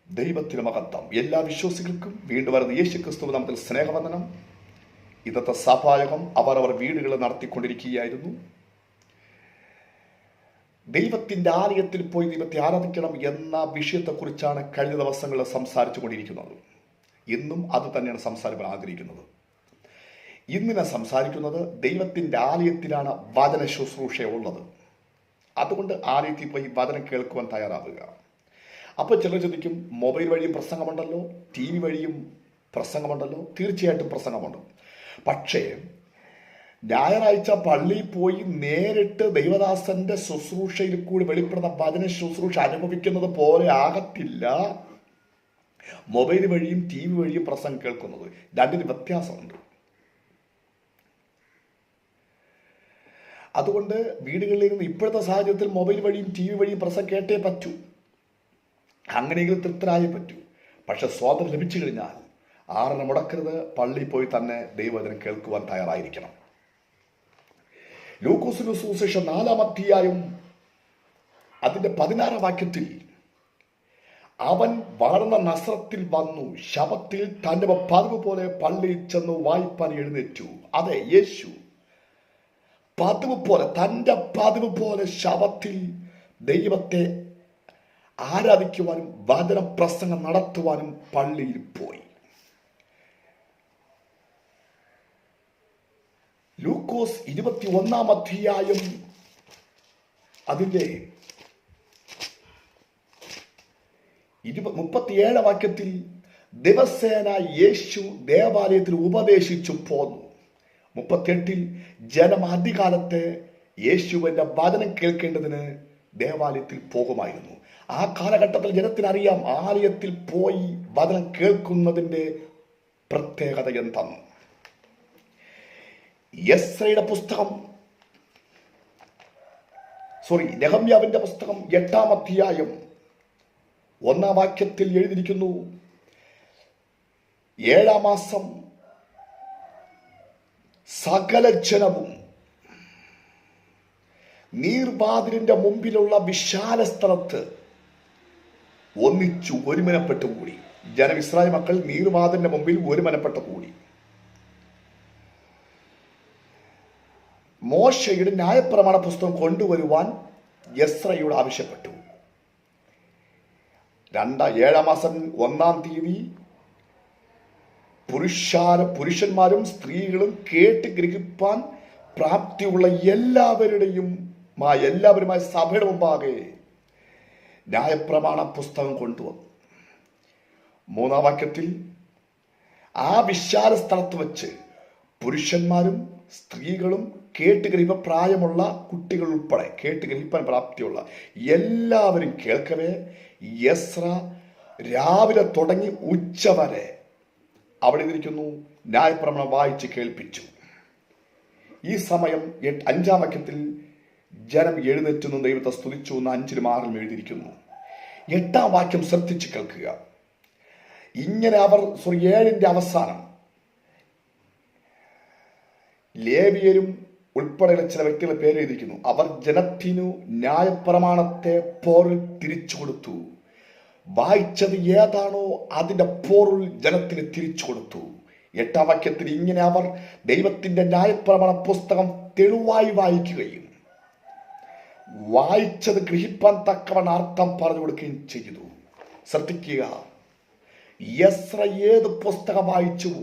ദൈവത്തിന് മഹത്വം. എല്ലാ വിശ്വാസികൾക്കും വീണ്ടും വരുന്ന യേശു ക്രിസ്തു നാമത്തിൽ സ്നേഹവന്ദനം. ഇന്നത്തെ സഭായോഗം അവർ വീടുകൾ നടത്തിക്കൊണ്ടിരിക്കുകയായിരുന്നു. ദൈവത്തിന്റെ ആലയത്തിൽ പോയി ദൈവത്തെ ആരാധിക്കണം എന്ന വിഷയത്തെക്കുറിച്ചാണ് കഴിഞ്ഞ ദിവസങ്ങളിൽ സംസാരിച്ചു കൊണ്ടിരിക്കുന്നത്. ഇന്നും അത് തന്നെയാണ് സംസാരിക്കാൻ ആഗ്രഹിക്കുന്നത്. ഇന്ന് ഞാൻ സംസാരിക്കുന്നത് ദൈവത്തിന്റെ ആലയത്തിലാണ് വചന ശുശ്രൂഷ ഉള്ളത്. അതുകൊണ്ട് ആലയത്തിൽ പോയി വചനം കേൾക്കുവാൻ തയ്യാറാവുക. അപ്പോൾ ചിലർ ചോദിക്കും, മൊബൈൽ വഴിയും പ്രസംഗമുണ്ടല്ലോ, TV വഴിയും പ്രസംഗമുണ്ടല്ലോ. തീർച്ചയായിട്ടും പ്രസംഗമുണ്ട്. പക്ഷേ ഞായറാഴ്ച പള്ളിയിൽ പോയി നേരിട്ട് ദൈവദാസന്റെ ശുശ്രൂഷയിൽ കൂടി വെളിപ്പെടുന്ന വചന ശുശ്രൂഷ അനുഭവിക്കുന്നത് പോലെ ആകത്തില്ല മൊബൈൽ വഴിയും TV വഴിയും പ്രസംഗം കേൾക്കുന്നത്. രണ്ടിന് വ്യത്യാസമുണ്ട്. അതുകൊണ്ട് വീടുകളിലിരുന്ന് ഇപ്പോഴത്തെ സാഹചര്യത്തിൽ മൊബൈൽ വഴിയും TV വഴിയും പ്രസംഗം കേട്ടേ പറ്റൂ. അങ്ങനെയെങ്കിലും തൃപ്തരായേ പറ്റൂ. പക്ഷെ സ്വാതന്ത്ര്യം ലഭിച്ചു കഴിഞ്ഞാൽ ആറിന് മുടക്കരുത്, പള്ളിയിൽ പോയി തന്നെ ദൈവവചനം കേൾക്കുവാൻ തയ്യാറായിരിക്കണം. ലൂക്കോസിന്റെ സുവിശേഷം 4-ാം അധ്യായം അതിന്റെ 16-ാം വാക്യത്തിൽ, അവൻ വാഴുന്ന നസ്രത്തിൽ വന്നു, ശബത്തിൽ തന്റെ പതിവ് പോലെ പള്ളിയിൽ ചെന്ന് വായിപ്പാൻ എഴുന്നേറ്റു. അതെ, യേശു പതിവ് പോലെ, തന്റെ പതിവ് പോലെ ശബത്തിൽ ദൈവത്തെ ആരാധിക്കുവാനും വചന പ്രസംഗം നടത്തുവാനും പള്ളിയിൽ പോയി. ലൂക്കോസ് 21-ാം അധ്യായം അതിന്റെ 37-ാം വാക്യത്തിൽ, ദിവസേന യേശു ദേവാലയത്തിൽ ഉപദേശിച്ചു പോന്നു. 38-ൽ ജനം അധികാലത്തെ യേശുവിന്റെ വചനം കേൾക്കേണ്ടതിന് ദേവാലയത്തിൽ പോകുമായിരുന്നു. ആ കാലഘട്ടത്തിൽ ജനത്തിനറിയാം ആലയത്തിൽ പോയി വചനം കേൾക്കുന്നതിന്റെ പ്രത്യേകത എന്താണ്. നെഹമ്യാവിന്റെ പുസ്തകം 8-ാം അധ്യായം 1-ാം വാക്യത്തിൽ എഴുതിയിരിക്കുന്നു, 7-ാം മാസം സകല ജനവും നീർവാതിലിന്റെ മുമ്പിലുള്ള വിശാല സ്ഥലത്ത് ഒന്നിച്ചു ഒരുമനപ്പെട്ടു കൂടി. ജനം, ഇസ്രായേൽ മക്കൾ നീർവാതിലിന്റെ മുമ്പിൽ ഒരുമനപ്പെട്ടു കൂടി. മോശയുടെ ന്യായപ്രമാണ പുസ്തകം കൊണ്ടുവരുവാൻ എസ്രയോട് ആവശ്യപ്പെട്ടു. 7-ാം മാസം 1-ാം തീയതി പുരുഷന്മാരും സ്ത്രീകളും കേട്ട് ഗ്രഹിപ്പാൻ പ്രാപ്തിയുള്ള എല്ലാവരുമായി സഭയുടെ മുമ്പാകെ ന്യായപ്രമാണ പുസ്തകം കൊണ്ടുവന്നു. 3-ാം വാക്യത്തിൽ, ആ വിശാല സ്ഥലത്ത് വെച്ച് പുരുഷന്മാരും സ്ത്രീകളും കേട്ട് ഗ്രഹിപ്പാൻ പ്രായമുള്ള കുട്ടികൾ ഉൾപ്പെടെ കേട്ട് ഗ്രഹിപ്പാൻ പ്രാപ്തിയുള്ള എല്ലാവരും കേൾക്കവേ എസ്ര രാവിലെ തുടങ്ങി ഉച്ചവരെ അവിടെ ഇരിക്കുന്നു ന്യായപ്രമാണം വായിച്ച് കേൾപ്പിച്ചു. ഈ സമയം 5-ാം വാക്യത്തിൽ ജനം എഴുന്നേറ്റുന്നു, ദൈവത്തെ സ്തുതിച്ചു എന്ന് 5-ലും 6-ലും എഴുതിയിരിക്കുന്നു. 8-ാം വാക്യം ശ്രദ്ധിച്ച് കേൾക്കുക. ഇങ്ങനെ അവർ 7-ന്റെ അവസാനം ലേവിയരും ഉൾപ്പെടെയുള്ള ചില വ്യക്തികളുടെ പേര് എഴുതിയിരിക്കുന്നു. അവർ ജനത്തിനു ന്യായപ്രമാണത്തെ പോറിൽ തിരിച്ചു കൊടുത്തു. വായിച്ചത് ഏതാണോ അതിന്റെ പോറുൾ ജനത്തിന് തിരിച്ചു കൊടുത്തു. 8-ാം വാക്യത്തിൽ, ഇങ്ങനെ അവർ ദൈവത്തിന്റെ ന്യായപ്രമാണ പുസ്തകം തെളിവായി വായിക്കുകയും വായിച്ചത് ഗ്രഹിപ്പാൻ തക്കവണ്ണം അർത്ഥം പറഞ്ഞു കൊടുക്കുകയും ചെയ്തു. ശ്രദ്ധിക്കുക, എസ്ര ഏത് പുസ്തകം വായിച്ചു?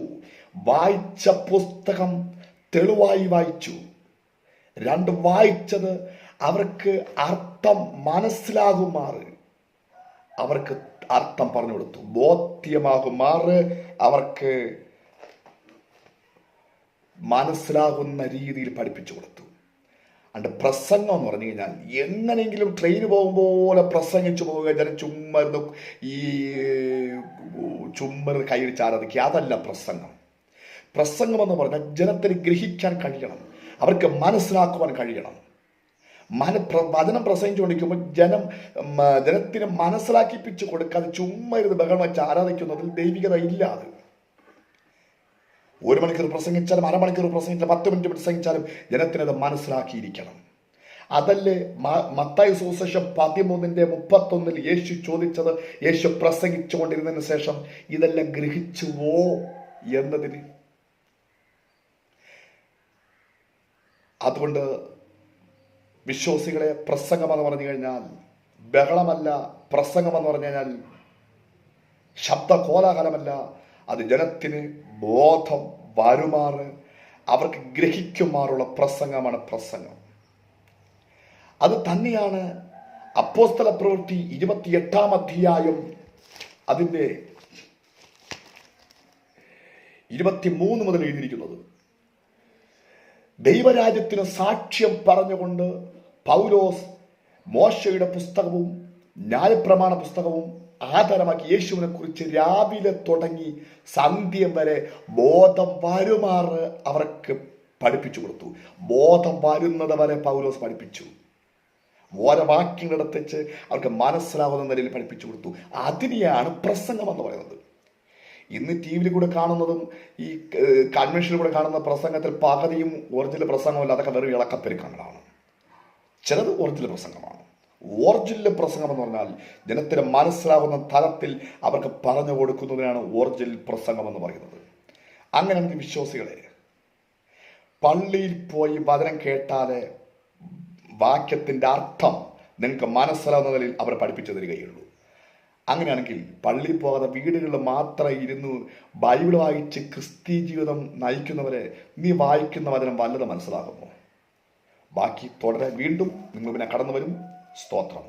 വായിച്ച പുസ്തകം തെളിവായി വായിച്ചു. 2, വായിച്ചത് അവർക്ക് അർത്ഥം മനസ്സിലാകുമാറ് അവർക്ക് അർത്ഥം പറഞ്ഞു കൊടുത്തു. ബോധ്യമാകുമാറ് അവർക്ക് മനസ്സിലാകുന്ന രീതിയിൽ പഠിപ്പിച്ചു കൊടുത്തു. അണ്ട് പ്രസംഗം എന്ന് പറഞ്ഞു കഴിഞ്ഞാൽ എങ്ങനെയെങ്കിലും ട്രെയിന് പോകുമ്പോലെ പ്രസംഗിച്ചു പോവുക, ജനം ചുമ്മര് കൈയടിച്ച് ആരാധിക്കുക. അതല്ല പ്രസംഗം. പ്രസംഗം എന്ന് പറഞ്ഞാൽ ജനത്തിന് ഗ്രഹിക്കാൻ കഴിയണം, അവർക്ക് മനസ്സിലാക്കുവാൻ കഴിയണം. വചനം പ്രസംഗിച്ചുകൊണ്ടിരിക്കുമ്പോൾ ജനത്തിന് മനസ്സിലാക്കിപ്പിച്ചു കൊടുക്കാതെ ചുമ്മാ ഇരുന്ന് ബഹളം വെച്ച് ആരാധിക്കുന്നതിൽ ദൈവികത ഇല്ലാതെ 1 മണിക്കൂർ പ്രസംഗിച്ചാലും 1/2 മണിക്കൂർ പ്രസംഗിച്ചാലും 10 മിനിറ്റ് പ്രസംഗിച്ചാലും ജനത്തിനത് മനസ്സിലാക്കിയിരിക്കണം. അതല്ലേ മത്തായി സുവിശേഷം 13:31 യേശു ചോദിച്ചത്, യേശു പ്രസംഗിച്ചു കൊണ്ടിരുന്നതിന് ശേഷം ഇതെല്ലാം ഗ്രഹിച്ചുവോ എന്നതിന്. അതുകൊണ്ട് വിശ്വാസികളെ, പ്രസംഗമെന്ന് പറഞ്ഞു കഴിഞ്ഞാൽ ബഹളമല്ല. പ്രസംഗമെന്ന് പറഞ്ഞു കഴിഞ്ഞാൽ ശബ്ദ കോലാഹലമല്ല. അത് ജനത്തിന് ബോധം വരുമാറ്, അവർക്ക് ഗ്രഹിക്കുമാറുള്ള പ്രസംഗമാണ് പ്രസംഗം. അത് തന്നെയാണ് അപ്പോസ്തല പ്രവൃത്തി 28-ാം അധ്യായം അതിൻ്റെ 23 മുതൽ എഴുതിയിരിക്കുന്നത്. ദൈവരാജ്യത്തിന് സാക്ഷ്യം പറഞ്ഞുകൊണ്ട് പൗലോസ് മോശയുടെ പുസ്തകവും ന്യായപ്രമാണ പുസ്തകവും ആധാരമാക്കി യേശുവിനെ കുറിച്ച് രാവിലെ തുടങ്ങി സന്ധ്യം വരെ ബോധം വരുമാറ് അവർക്ക് പഠിപ്പിച്ചു കൊടുത്തു. ബോധം വരുന്നത് വരെ പൗലോസ് പഠിപ്പിച്ചു. ഓരോ വാക്യങ്ങളെടുത്തിച്ച് അവർക്ക് മനസ്സിലാവുന്ന നിലയിൽ പഠിപ്പിച്ചു കൊടുത്തു. അതിനെയാണ് പ്രസംഗം എന്ന് പറയുന്നത്. ഇന്ന് ടി വിയിൽ കൂടെ കാണുന്നതും ഈ കൺവെൻഷനിൽ കൂടെ കാണുന്ന പ്രസംഗത്തിൽ പകുതിയും ഒറിജിനൽ പ്രസംഗമല്ല, അതൊക്കെ വെറും ഇളക്കപ്പെരുക്കങ്ങളാണ്. ചിലത് ഒറിജിനൽ പ്രസംഗമാണ്. ഒറിജിനൽ പ്രസംഗം എന്ന് പറഞ്ഞാൽ ജനത്തിന് മനസ്സിലാകുന്ന തരത്തിൽ അവർക്ക് പറഞ്ഞു കൊടുക്കുന്നതിനാണ് ഒറിജിനൽ പ്രസംഗം എന്ന് പറയുന്നത്. അങ്ങനെയാണെങ്കിൽ വിശ്വാസികളെ, പള്ളിയിൽ പോയി വചനം കേട്ടാലേ വാക്യത്തിൻ്റെ അർത്ഥം നിങ്ങൾക്ക് മനസ്സിലാവുന്ന നിലയിൽ അവർ പഠിപ്പിച്ചു തരികയുള്ളൂ. അങ്ങനെയാണെങ്കിൽ പള്ളിയിൽ പോകാതെ വീടുകളിൽ മാത്രം ഇരുന്ന് ബൈബിൾ വായിച്ച് ക്രിസ്തീയ ജീവിതം നയിക്കുന്നവരെ നീ വായിക്കുന്ന വചനം വല്ലതും മനസ്സിലാകുമോ? ബാക്കി തുടരെ വീണ്ടും നിങ്ങൾ പിന്നെ കടന്നു വരും. സ്തോത്രം.